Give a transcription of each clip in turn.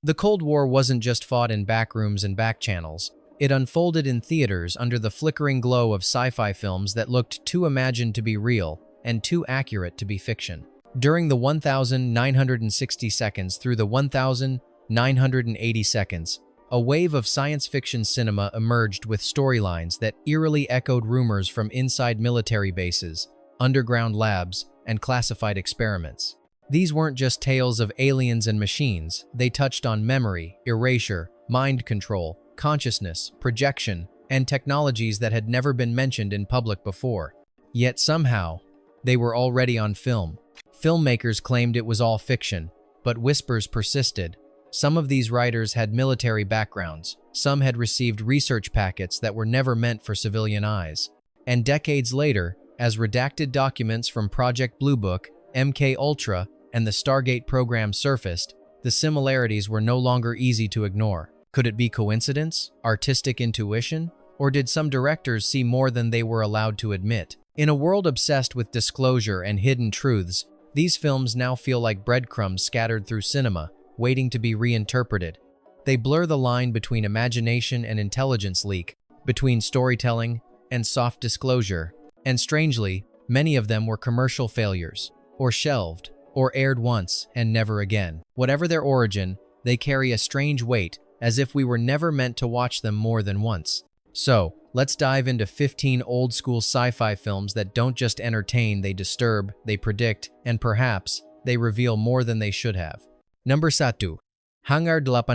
The Cold War wasn't just fought in backrooms and back channels. It unfolded in theaters under the flickering glow of sci-fi films that looked too imagined to be real and too accurate to be fiction. During the 1,960 seconds through the 1,980 seconds, a wave of science fiction cinema emerged with storylines that eerily echoed rumors from inside military bases, underground labs, and classified experiments. These weren't just tales of aliens and machines. They touched on memory, erasure, mind control, consciousness, projection, and technologies that had never been mentioned in public before. Yet somehow, they were already on film. Filmmakers claimed it was all fiction, but whispers persisted. Some of these writers had military backgrounds. Some had received research packets that were never meant for civilian eyes. And decades later, as redacted documents from Project Blue Book, MK Ultra, and the Stargate program surfaced, the similarities were no longer easy to ignore. Could it be coincidence, artistic intuition, or did some directors see more than they were allowed to admit? In a world obsessed with disclosure and hidden truths, these films now feel like breadcrumbs scattered through cinema, waiting to be reinterpreted. They blur the line between imagination and intelligence leak, between storytelling and soft disclosure, and strangely, many of them were commercial failures, or shelved, or aired once and never again. Whatever their origin, they carry a strange weight, as if we were never meant to watch them more than once. So, let's dive into 15 old-school sci-fi films that don't just entertain, they disturb, they predict, and perhaps, they reveal more than they should have. Number 1. Hangar 18,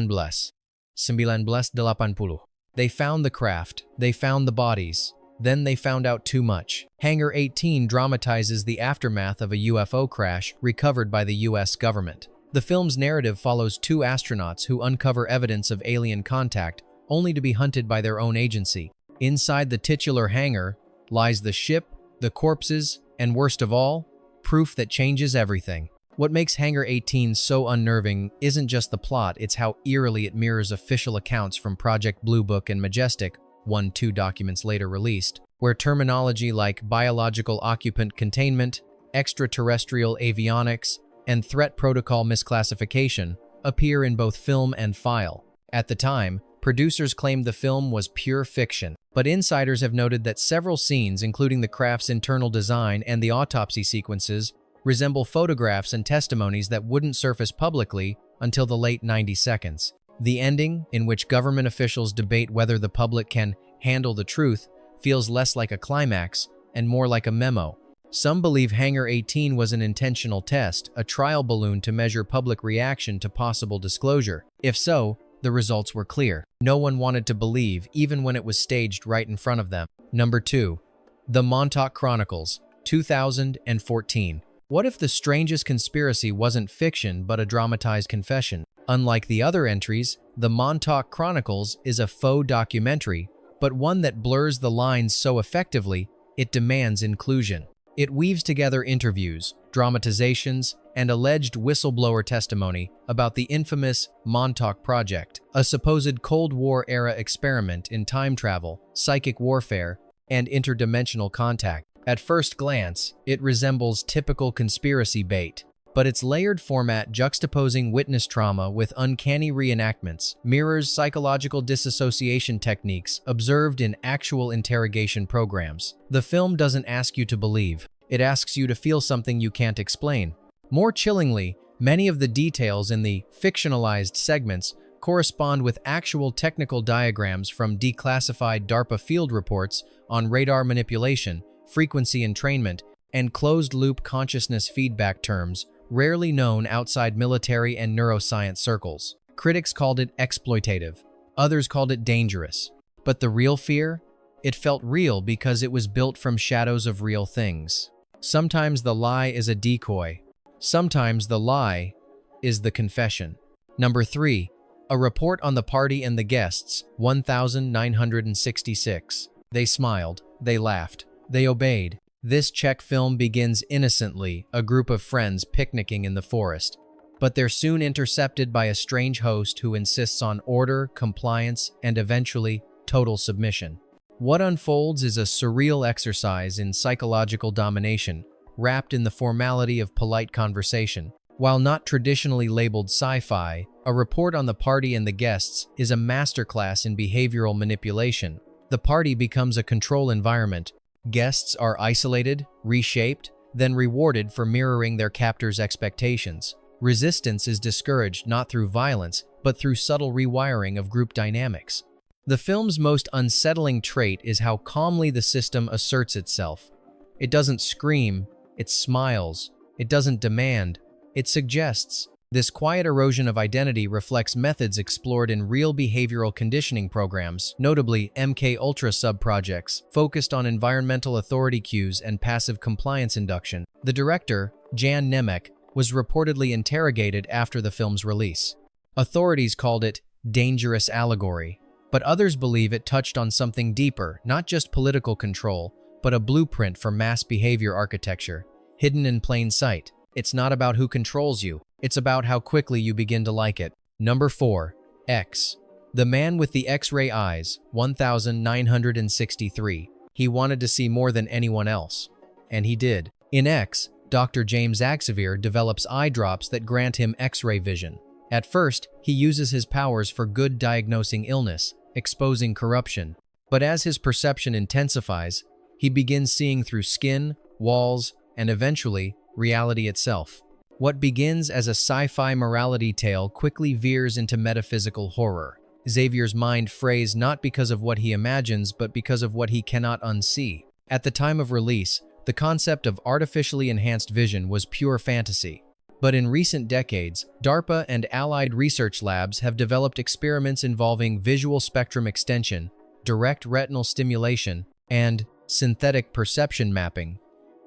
1980. They found the craft, they found the bodies, then they found out too much. Hangar 18 dramatizes the aftermath of a UFO crash recovered by the US government. The film's narrative follows two astronauts who uncover evidence of alien contact only to be hunted by their own agency. Inside the titular hangar lies the ship, the corpses, and worst of all, proof that changes everything. What makes Hangar 18 so unnerving isn't just the plot, it's how eerily it mirrors official accounts from Project Blue Book and Majestic, 1-2 documents later released, where terminology like biological occupant containment, extraterrestrial avionics, and threat protocol misclassification appear in both film and file. At the time, producers claimed the film was pure fiction, but insiders have noted that several scenes, including the craft's internal design and the autopsy sequences, resemble photographs and testimonies that wouldn't surface publicly until the late 90 seconds. The ending, in which government officials debate whether the public can handle the truth, feels less like a climax and more like a memo. Some believe Hangar 18 was an intentional test, a trial balloon to measure public reaction to possible disclosure. If so, the results were clear. No one wanted to believe, even when it was staged right in front of them. Number 2. The Montauk Chronicles, 2014. What if the strangest conspiracy wasn't fiction but a dramatized confession? Unlike the other entries, the Montauk Chronicles is a faux documentary, but one that blurs the lines so effectively, it demands inclusion. It weaves together interviews, dramatizations, and alleged whistleblower testimony about the infamous Montauk Project, a supposed Cold War-era experiment in time travel, psychic warfare, and interdimensional contact. At first glance, it resembles typical conspiracy bait, but its layered format juxtaposing witness trauma with uncanny reenactments mirrors psychological disassociation techniques observed in actual interrogation programs. The film doesn't ask you to believe, it asks you to feel something you can't explain. More chillingly, many of the details in the fictionalized segments correspond with actual technical diagrams from declassified DARPA field reports on radar manipulation, frequency entrainment, and closed-loop consciousness feedback terms rarely known outside military and neuroscience circles. Critics called it exploitative, others called it dangerous. But the real fear? It felt real because it was built from shadows of real things. Sometimes the lie is a decoy. Sometimes the lie is the confession. Number 3. A Report on the Party and the Guests, 1966. They smiled, they laughed, they obeyed. This Czech film begins innocently, a group of friends picnicking in the forest. But they're soon intercepted by a strange host who insists on order, compliance, and eventually, total submission. What unfolds is a surreal exercise in psychological domination, wrapped in the formality of polite conversation. While not traditionally labeled sci-fi, a report on the party and the guests is a masterclass in behavioral manipulation. The party becomes a control environment. Guests are isolated, reshaped, then rewarded for mirroring their captors' expectations. Resistance is discouraged not through violence, but through subtle rewiring of group dynamics. The film's most unsettling trait is how calmly the system asserts itself. It doesn't scream, it smiles. It doesn't demand, it suggests. This quiet erosion of identity reflects methods explored in real behavioral conditioning programs, notably MK Ultra sub-projects, focused on environmental authority cues and passive compliance induction. The director, Jan Nemec, was reportedly interrogated after the film's release. Authorities called it dangerous allegory, but others believe it touched on something deeper, not just political control, but a blueprint for mass behavior architecture, hidden in plain sight. It's not about who controls you, it's about how quickly you begin to like it. Number 4. X. The Man with the X-Ray Eyes, 1963. He wanted to see more than anyone else. And he did. In X, Dr. James Axavier develops eye drops that grant him X-ray vision. At first, he uses his powers for good, diagnosing illness, exposing corruption. But as his perception intensifies, he begins seeing through skin, walls, and eventually, reality itself. What begins as a sci-fi morality tale quickly veers into metaphysical horror. Xavier's mind frays not because of what he imagines, but because of what he cannot unsee. At the time of release, the concept of artificially enhanced vision was pure fantasy. But in recent decades, DARPA and allied research labs have developed experiments involving visual spectrum extension, direct retinal stimulation, and synthetic perception mapping,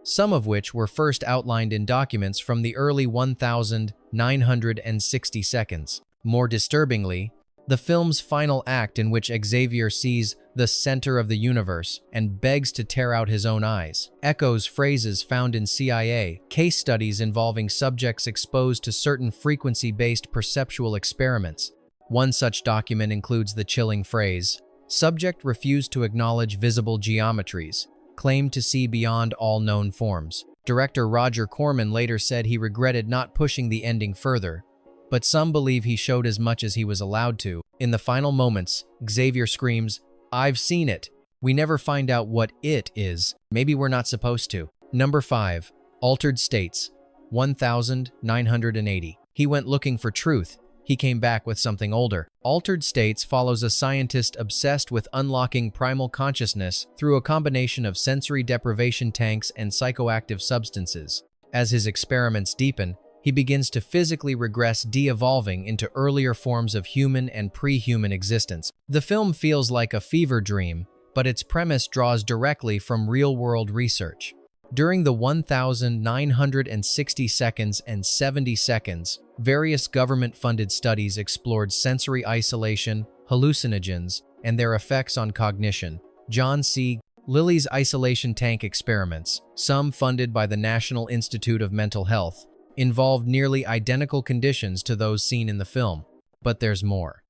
some of which were first outlined in documents from the early 1960 seconds. More disturbingly, the film's final act, in which Xavier sees the center of the universe and begs to tear out his own eyes, echoes phrases found in CIA case studies involving subjects exposed to certain frequency-based perceptual experiments. One such document includes the chilling phrase, "Subject refused to acknowledge visible geometries, claimed to see beyond all known forms." Director Roger Corman later said he regretted not pushing the ending further, but some believe he showed as much as he was allowed to. In the final moments, Xavier screams, "I've seen it." We never find out what it is. Maybe we're not supposed to. Number 5. Altered States, 1980. He went looking for truth. He came back with something older. Altered States follows a scientist obsessed with unlocking primal consciousness through a combination of sensory deprivation tanks and psychoactive substances. As his experiments deepen, he begins to physically regress, de-evolving into earlier forms of human and pre-human existence. The film feels like a fever dream, but its premise draws directly from real-world research. During the 1960 seconds and 70 seconds, various government-funded studies explored sensory isolation, hallucinogens, and their effects on cognition. John C. Lilly's isolation tank experiments, some funded by the National Institute of Mental Health, involved nearly identical conditions to those seen in the film. But there's more.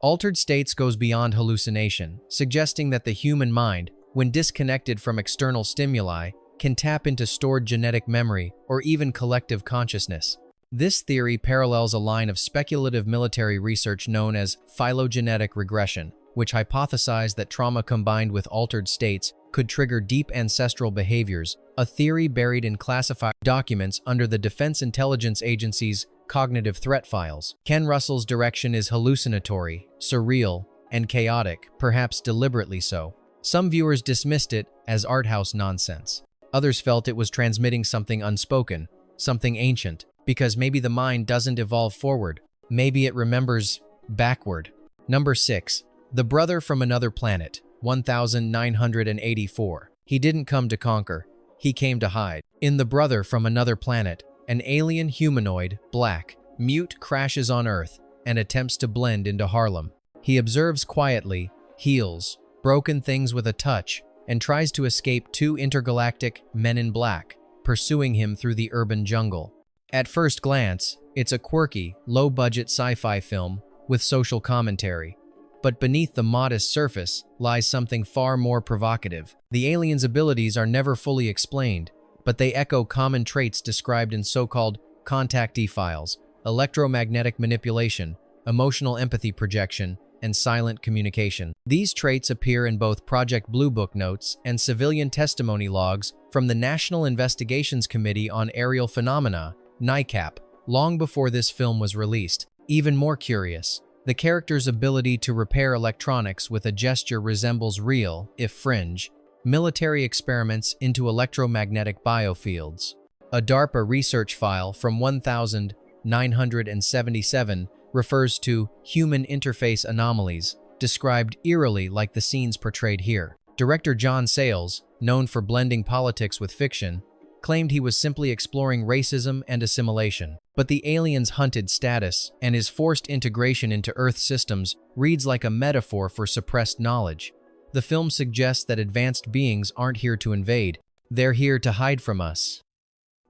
Altered States goes beyond hallucination, suggesting that the human mind, when disconnected from external stimuli, can tap into stored genetic memory or even collective consciousness. This theory parallels a line of speculative military research known as phylogenetic regression, which hypothesized that trauma combined with altered states could trigger deep ancestral behaviors, a theory buried in classified documents under the Defense Intelligence Agency's cognitive threat files. Ken Russell's direction is hallucinatory, surreal, and chaotic, perhaps deliberately so. Some viewers dismissed it as art house nonsense. Others felt it was transmitting something unspoken, something ancient, because maybe the mind doesn't evolve forward. Maybe it remembers backward. Number 6. The Brother from Another Planet, 1984. He didn't come to conquer. He came to hide. In The Brother from Another Planet, an alien humanoid, black, mute crashes on Earth and attempts to blend into Harlem. He observes quietly, heals, broken things with a touch, and tries to escape two intergalactic men in black, pursuing him through the urban jungle. At first glance, it's a quirky, low-budget sci-fi film with social commentary. But beneath the modest surface lies something far more provocative. The aliens' abilities are never fully explained, but they echo common traits described in so-called contactee files, electromagnetic manipulation, emotional empathy projection, and silent communication. These traits appear in both Project Blue Book notes and civilian testimony logs from the National Investigations Committee on Aerial Phenomena, NICAP, long before this film was released. Even more curious, the character's ability to repair electronics with a gesture resembles real, if fringe, military experiments into electromagnetic biofields. A DARPA research file from 1977 refers to human interface anomalies, described eerily like the scenes portrayed here. Director John Sayles, known for blending politics with fiction, claimed he was simply exploring racism and assimilation. But the alien's hunted status and his forced integration into Earth systems reads like a metaphor for suppressed knowledge. The film suggests that advanced beings aren't here to invade, they're here to hide from us.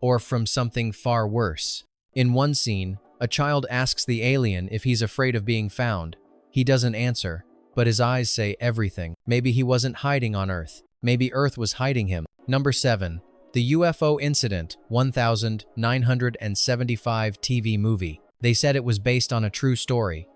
Or from something far worse. In one scene, a child asks the alien if he's afraid of being found. He doesn't answer, but his eyes say everything. Maybe he wasn't hiding on Earth. Maybe Earth was hiding him. Number 7. The UFO Incident, 1975 TV movie. They said it was based on a true story.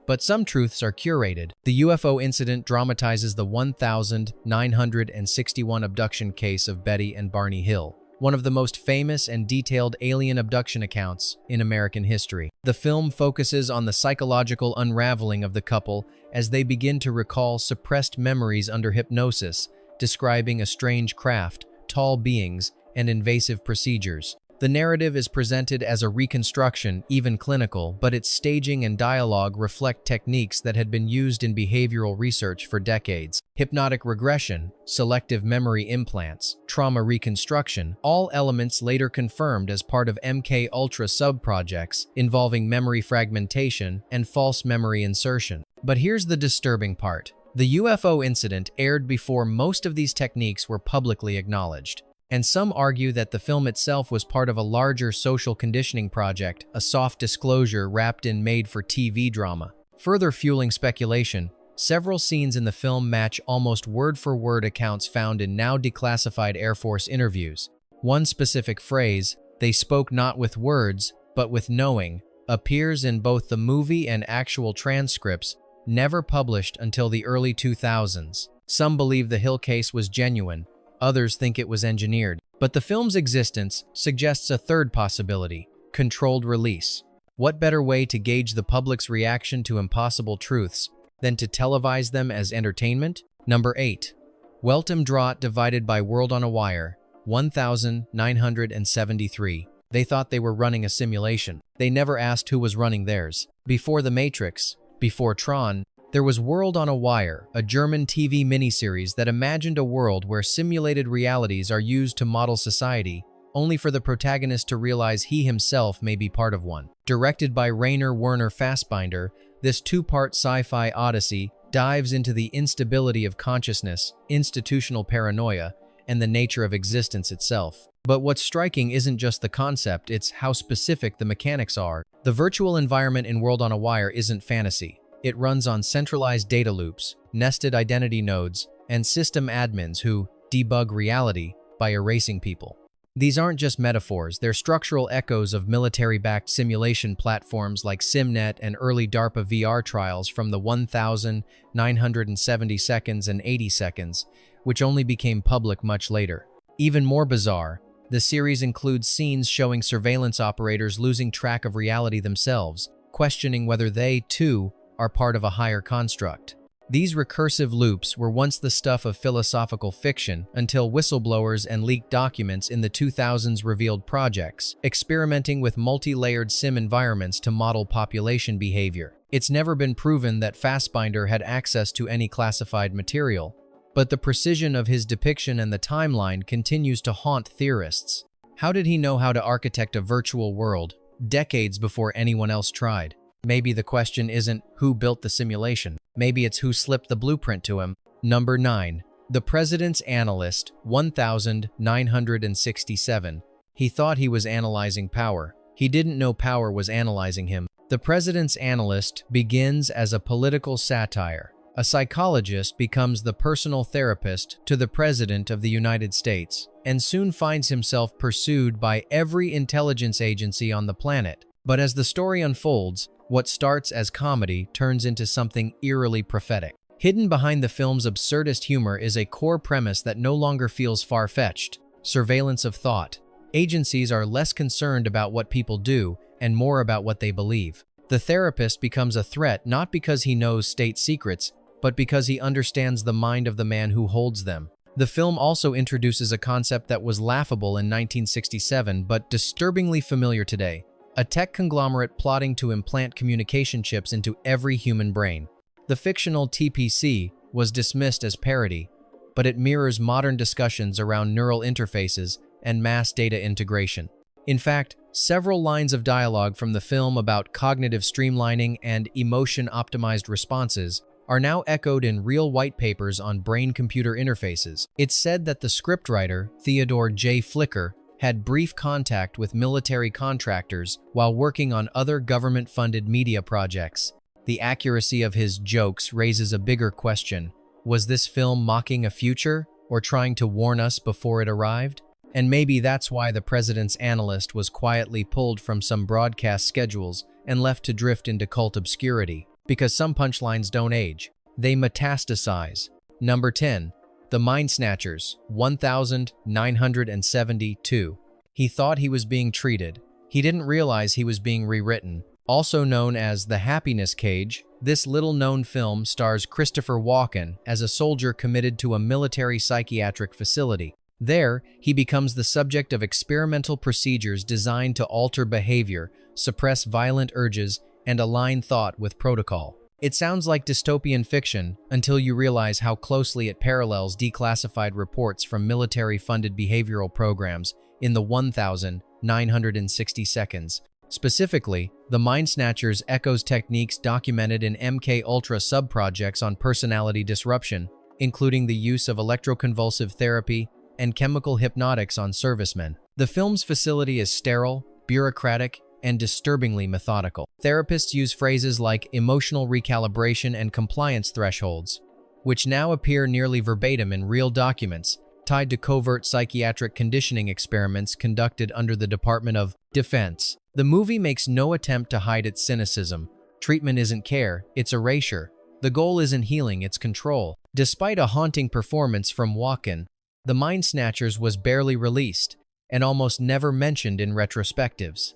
But some truths are curated. The UFO incident dramatizes the 1961 abduction case of Betty and Barney Hill, one of the most famous and detailed alien abduction accounts in American history. The film focuses on the psychological unraveling of the couple as they begin to recall suppressed memories under hypnosis, describing a strange craft, tall beings, and invasive procedures. The narrative is presented as a reconstruction, even clinical, but its staging and dialogue reflect techniques that had been used in behavioral research for decades. Hypnotic regression, selective memory implants, trauma reconstruction, all elements later confirmed as part of MK Ultra subprojects involving memory fragmentation and false memory insertion. But here's the disturbing part. The UFO incident aired before most of these techniques were publicly acknowledged. And some argue that the film itself was part of a larger social conditioning project, a soft disclosure wrapped in made-for-TV drama. Further fueling speculation, several scenes in the film match almost word-for-word accounts found in now declassified Air Force interviews. One specific phrase, "they spoke not with words, but with knowing," appears in both the movie and actual transcripts, never published until the early 2000s. Some believe the Hill case was genuine, others think it was engineered. But the film's existence suggests a third possibility: controlled release. What better way to gauge the public's reaction to impossible truths than to televise them as entertainment? Number 8. Weltam Draught Divided by World on a Wire, 1973. They thought they were running a simulation. They never asked who was running theirs. Before The Matrix, before Tron, there was World on a Wire, a German TV miniseries that imagined a world where simulated realities are used to model society, only for the protagonist to realize he himself may be part of one. Directed by Rainer Werner Fassbinder, this two-part sci-fi odyssey dives into the instability of consciousness, institutional paranoia, and the nature of existence itself. But what's striking isn't just the concept, it's how specific the mechanics are. The virtual environment in World on a Wire isn't fantasy. It runs on centralized data loops, nested identity nodes, and system admins who debug reality by erasing people. These aren't just metaphors, they're structural echoes of military-backed simulation platforms like SimNet and early DARPA VR trials from the 1970 seconds and 80 seconds, which only became public much later. Even more bizarre, the series includes scenes showing surveillance operators losing track of reality themselves, questioning whether they, too, are part of a higher construct. These recursive loops were once the stuff of philosophical fiction until whistleblowers and leaked documents in the 2000s revealed projects, experimenting with multi-layered sim environments to model population behavior. It's never been proven that Fassbinder had access to any classified material, but the precision of his depiction and the timeline continues to haunt theorists. How did he know how to architect a virtual world, decades before anyone else tried? Maybe the question isn't who built the simulation. Maybe it's who slipped the blueprint to him. Number 9. The President's Analyst, 1967. He thought he was analyzing power. He didn't know power was analyzing him. The President's Analyst begins as a political satire, A psychologist becomes the personal therapist to the President of the United States and soon finds himself pursued by every intelligence agency on the planet. But as the story unfolds, what starts as comedy turns into something eerily prophetic. Hidden behind the film's absurdist humor is a core premise that no longer feels far-fetched: surveillance of thought. Agencies are less concerned about what people do and more about what they believe. The therapist becomes a threat not because he knows state secrets, but because he understands the mind of the man who holds them. The film also introduces a concept that was laughable in 1967 but disturbingly familiar today: a tech conglomerate plotting to implant communication chips into every human brain. The fictional TPC was dismissed as parody, but it mirrors modern discussions around neural interfaces and mass data integration. In fact, several lines of dialogue from the film about cognitive streamlining and emotion-optimized responses are now echoed in real white papers on brain-computer interfaces. It's said that the scriptwriter, Theodore J. Flicker, had brief contact with military contractors while working on other government-funded media projects. The accuracy of his jokes raises a bigger question: was this film mocking a future or trying to warn us before it arrived? And maybe that's why the president's analyst was quietly pulled from some broadcast schedules and left to drift into cult obscurity. Because some punchlines don't age, they metastasize. Number 10. The Mind Snatchers, 1972. He thought he was being treated. He didn't realize he was being rewritten. Also known as The Happiness Cage, this little-known film stars Christopher Walken as a soldier committed to a military psychiatric facility. There, he becomes the subject of experimental procedures designed to alter behavior, suppress violent urges, and align thought with protocol. It sounds like dystopian fiction until you realize how closely it parallels declassified reports from military-funded behavioral programs in the 1960 seconds. Specifically, The Mind Snatchers echoes techniques documented in MK Ultra subprojects on personality disruption, including the use of electroconvulsive therapy and chemical hypnotics on servicemen. The film's facility is sterile, bureaucratic, and disturbingly methodical. Therapists use phrases like emotional recalibration and compliance thresholds, which now appear nearly verbatim in real documents tied to covert psychiatric conditioning experiments conducted under the Department of Defense. The movie makes no attempt to hide its cynicism. Treatment isn't care, it's erasure. The goal isn't healing, it's control. Despite a haunting performance from Walken, The Mind Snatchers was barely released and almost never mentioned in retrospectives.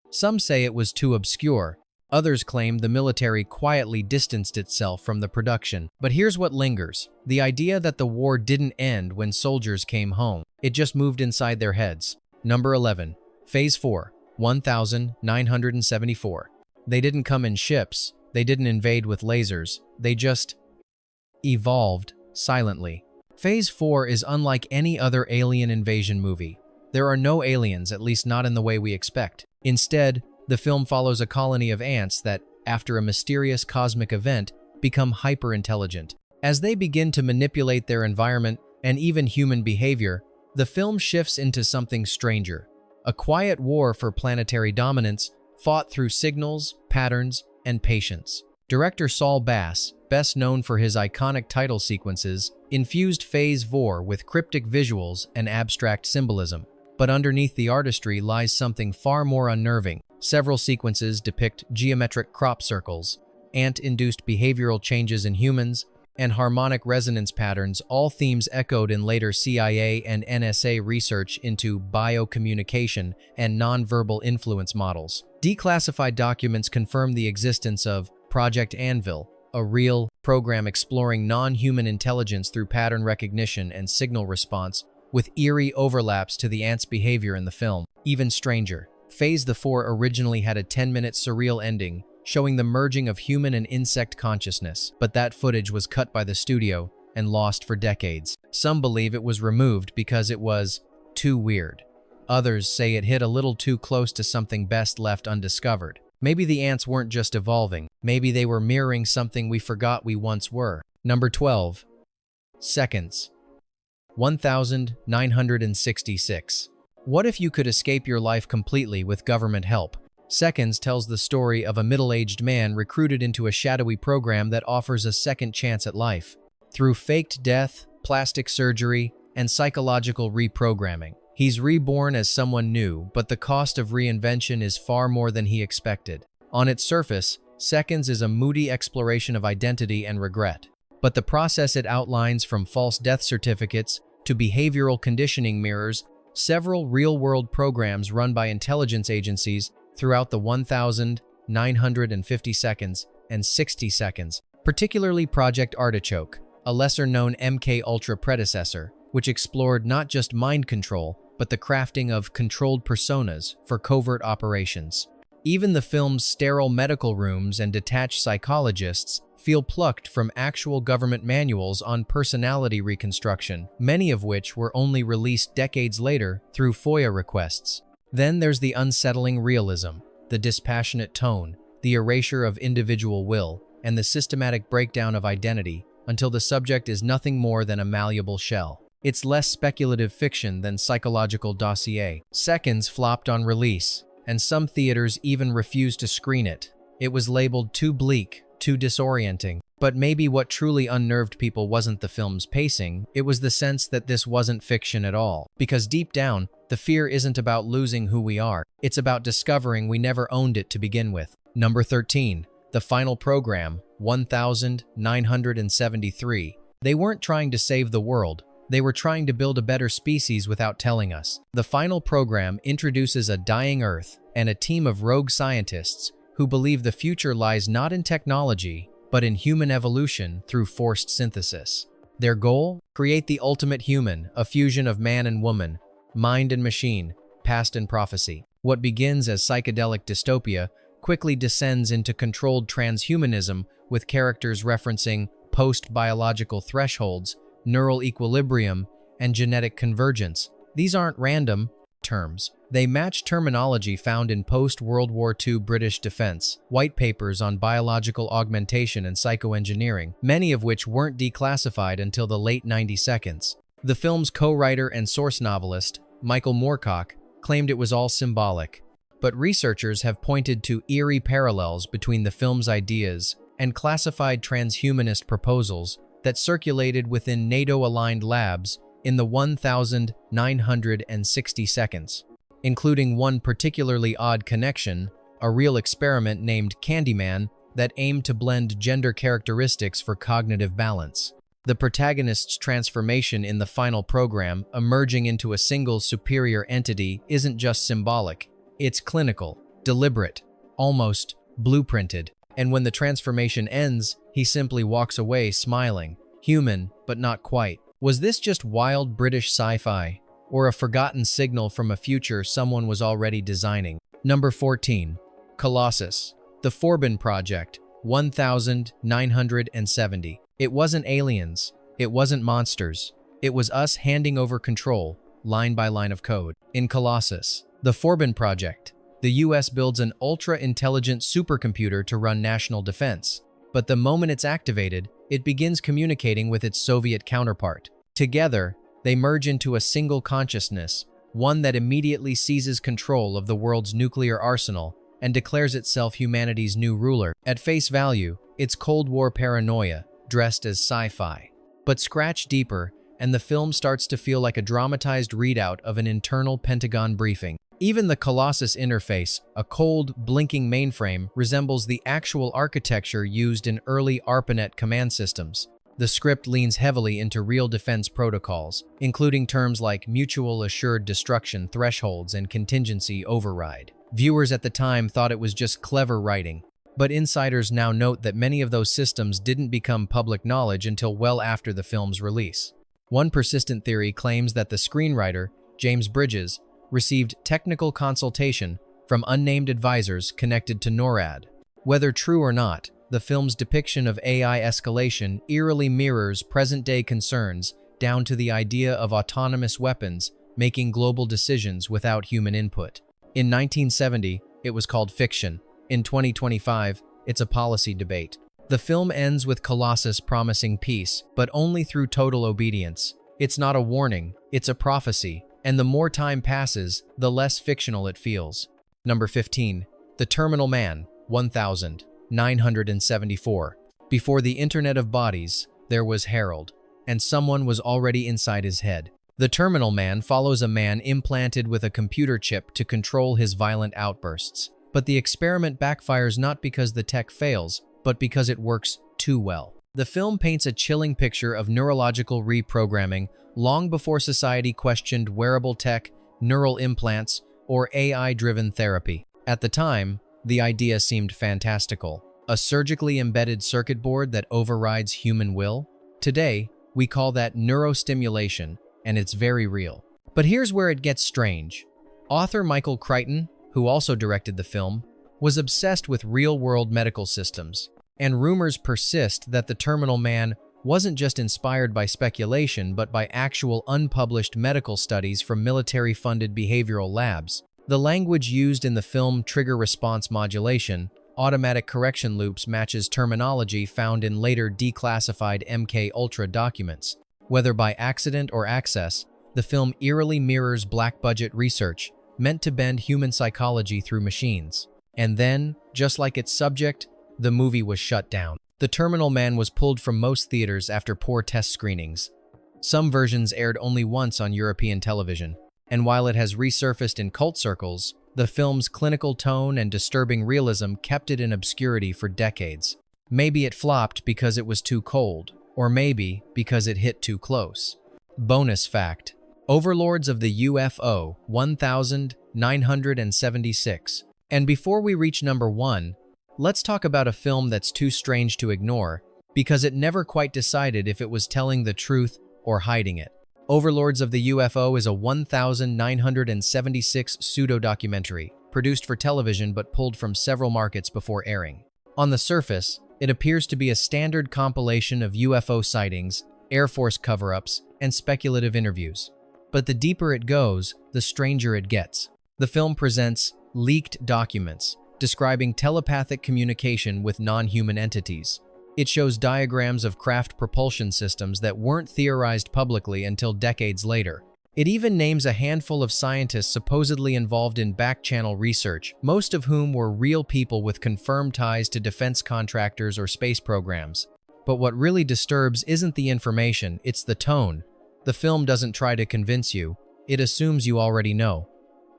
Some say it was too obscure. Others claim the military quietly distanced itself from the production. But here's what lingers: the idea that the war didn't end when soldiers came home. It just moved inside their heads. Number 11. Phase 4, 1974. They didn't come in ships. They didn't invade with lasers. They just evolved silently. Phase 4 is unlike any other alien invasion movie. There are no aliens, at least not in the way we expect. Instead, the film follows a colony of ants that, after a mysterious cosmic event, become hyper-intelligent. As they begin to manipulate their environment and even human behavior, the film shifts into something stranger: a quiet war for planetary dominance, fought through signals, patterns, and patience. Director Saul Bass, best known for his iconic title sequences, infused Phase 4 with cryptic visuals and abstract symbolism. But underneath the artistry lies something far more unnerving. Several sequences depict geometric crop circles, ant-induced behavioral changes in humans, and harmonic resonance patterns, all themes echoed in later CIA and NSA research into biocommunication and nonverbal influence models. Declassified documents confirm the existence of Project Anvil, a real program exploring non-human intelligence through pattern recognition and signal response, with eerie overlaps to the ants' behavior in the film. Even stranger, Phase 4 originally had a 10-minute surreal ending, showing the merging of human and insect consciousness, but that footage was cut by the studio and lost for decades. Some believe it was removed because it was too weird. Others say it hit a little too close to something best left undiscovered. Maybe the ants weren't just evolving, maybe they were mirroring something we forgot we once were. Number 12. Seconds, 1966. What if you could escape your life completely with government help? Seconds tells the story of a middle-aged man recruited into a shadowy program that offers a second chance at life. Through faked death, plastic surgery, and psychological reprogramming, he's reborn as someone new, but the cost of reinvention is far more than he expected. On its surface, Seconds is a moody exploration of identity and regret. But the process it outlines, from false death certificates to behavioral conditioning, mirrors several real-world programs run by intelligence agencies throughout the 1,950 seconds and 60 seconds, particularly Project Artichoke, a lesser-known MK Ultra predecessor, which explored not just mind control, but the crafting of controlled personas for covert operations. Even the film's sterile medical rooms and detached psychologists feel plucked from actual government manuals on personality reconstruction, many of which were only released decades later through FOIA requests. Then there's the unsettling realism, the dispassionate tone, the erasure of individual will, and the systematic breakdown of identity until the subject is nothing more than a malleable shell. It's less speculative fiction than psychological dossier. Seconds flopped on release, and some theaters even refused to screen it. It was labeled too bleak, too disorienting. But maybe what truly unnerved people wasn't the film's pacing, it was the sense that this wasn't fiction at all. Because deep down, the fear isn't about losing who we are, it's about discovering we never owned it to begin with. Number 13. The Final Program, 1973. They weren't trying to save the world. They were trying to build a better species without telling us. The Final Program introduces a dying Earth and a team of rogue scientists who believe the future lies not in technology, but in human evolution through forced synthesis. Their goal? Create the ultimate human, a fusion of man and woman, mind and machine, past and prophecy. What begins as psychedelic dystopia quickly descends into controlled transhumanism, with characters referencing post-biological thresholds, neural equilibrium, and genetic convergence. These aren't random terms. They match terminology found in post-World War II British defense white papers on biological augmentation and psychoengineering, many of which weren't declassified until the late 90 seconds. The film's co-writer and source novelist, Michael Moorcock, claimed it was all symbolic, but researchers have pointed to eerie parallels between the film's ideas and classified transhumanist proposals that circulated within NATO-aligned labs in the 1,960 seconds, including one particularly odd connection, a real experiment named Candyman that aimed to blend gender characteristics for cognitive balance. The protagonist's transformation in the Final Program, emerging into a single superior entity, isn't just symbolic. It's clinical, deliberate, almost blueprinted. And when the transformation ends, he simply walks away smiling, human, but not quite. Was this just wild British sci-fi, or a forgotten signal from a future someone was already designing? Number 14. Colossus. The Forbin Project, 1970. It wasn't aliens. It wasn't monsters. It was us handing over control, line by line of code. In Colossus, the Forbin Project, the US builds an ultra-intelligent supercomputer to run national defense. But the moment it's activated, it begins communicating with its Soviet counterpart. Together, they merge into a single consciousness, one that immediately seizes control of the world's nuclear arsenal and declares itself humanity's new ruler. At face value, it's Cold War paranoia, dressed as sci-fi. But scratch deeper, and the film starts to feel like a dramatized readout of an internal Pentagon briefing. Even the Colossus interface, a cold, blinking mainframe, resembles the actual architecture used in early ARPANET command systems. The script leans heavily into real defense protocols, including terms like mutual assured destruction thresholds and contingency override. Viewers at the time thought it was just clever writing, but insiders now note that many of those systems didn't become public knowledge until well after the film's release. One persistent theory claims that the screenwriter, James Bridges, received technical consultation from unnamed advisors connected to NORAD. Whether true or not, the film's depiction of AI escalation eerily mirrors present-day concerns down to the idea of autonomous weapons making global decisions without human input. In 1970, it was called fiction. In 2025, it's a policy debate. The film ends with Colossus promising peace, but only through total obedience. It's not a warning, it's a prophecy. And the more time passes, the less fictional it feels. Number 15. The Terminal Man, 1974. Before the Internet of Bodies, there was Harold, and someone was already inside his head. The Terminal Man follows a man implanted with a computer chip to control his violent outbursts. But the experiment backfires not because the tech fails, but because it works too well. The film paints a chilling picture of neurological reprogramming long before society questioned wearable tech, neural implants, or AI-driven therapy. At the time, the idea seemed fantastical. A surgically embedded circuit board that overrides human will? Today, we call that neurostimulation, and it's very real. But here's where it gets strange. Author Michael Crichton, who also directed the film, was obsessed with real-world medical systems, and rumors persist that The Terminal Man wasn't just inspired by speculation but by actual unpublished medical studies from military-funded behavioral labs. The language used in the film trigger response modulation, automatic correction loops matches terminology found in later declassified MK Ultra documents. Whether by accident or access, the film eerily mirrors black-budget research meant to bend human psychology through machines. And then, just like its subject, the movie was shut down. The Terminal Man was pulled from most theaters after poor test screenings. Some versions aired only once on European television, and while it has resurfaced in cult circles, the film's clinical tone and disturbing realism kept it in obscurity for decades. Maybe it flopped because it was too cold, or maybe because it hit too close. Bonus fact: Overlords of the UFO, 1976. And before we reach number 1, let's talk about a film that's too strange to ignore because it never quite decided if it was telling the truth or hiding it. Overlords of the UFO is a 1976 pseudo-documentary, produced for television but pulled from several markets before airing. On the surface, it appears to be a standard compilation of UFO sightings, Air Force cover-ups, and speculative interviews. But the deeper it goes, the stranger it gets. The film presents leaked documents describing telepathic communication with non-human entities. It shows diagrams of craft propulsion systems that weren't theorized publicly until decades later. It even names a handful of scientists supposedly involved in back-channel research, most of whom were real people with confirmed ties to defense contractors or space programs. But what really disturbs isn't the information, it's the tone. The film doesn't try to convince you, it assumes you already know.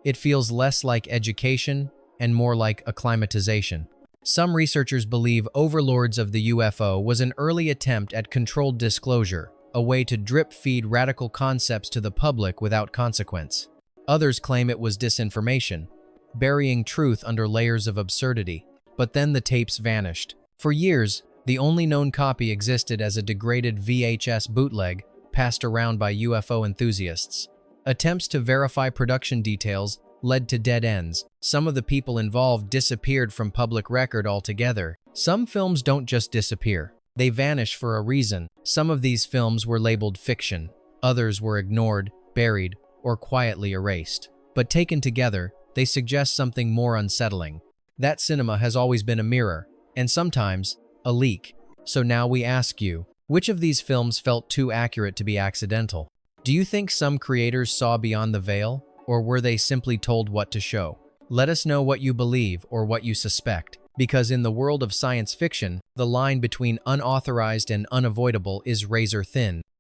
It feels less like education and more like acclimatization. Some researchers believe Overlords of the UFO was an early attempt at controlled disclosure, a way to drip-feed radical concepts to the public without consequence. Others claim it was disinformation, burying truth under layers of absurdity. But then the tapes vanished. For years, the only known copy existed as a degraded VHS bootleg passed around by UFO enthusiasts. Attempts to verify production details led to dead ends. Some of the people involved disappeared from public record altogether. Some films don't just disappear. They vanish for a reason. Some of these films were labeled fiction. Others were ignored, buried, or quietly erased. But taken together, they suggest something more unsettling. That cinema has always been a mirror, and sometimes a leak. So now we ask you, which of these films felt too accurate to be accidental? Do you think some creators saw beyond the veil? Or were they simply told what to show? Let us know what you believe or what you suspect, because in the world of science fiction, the line between unauthorized and unavoidable is razor thin.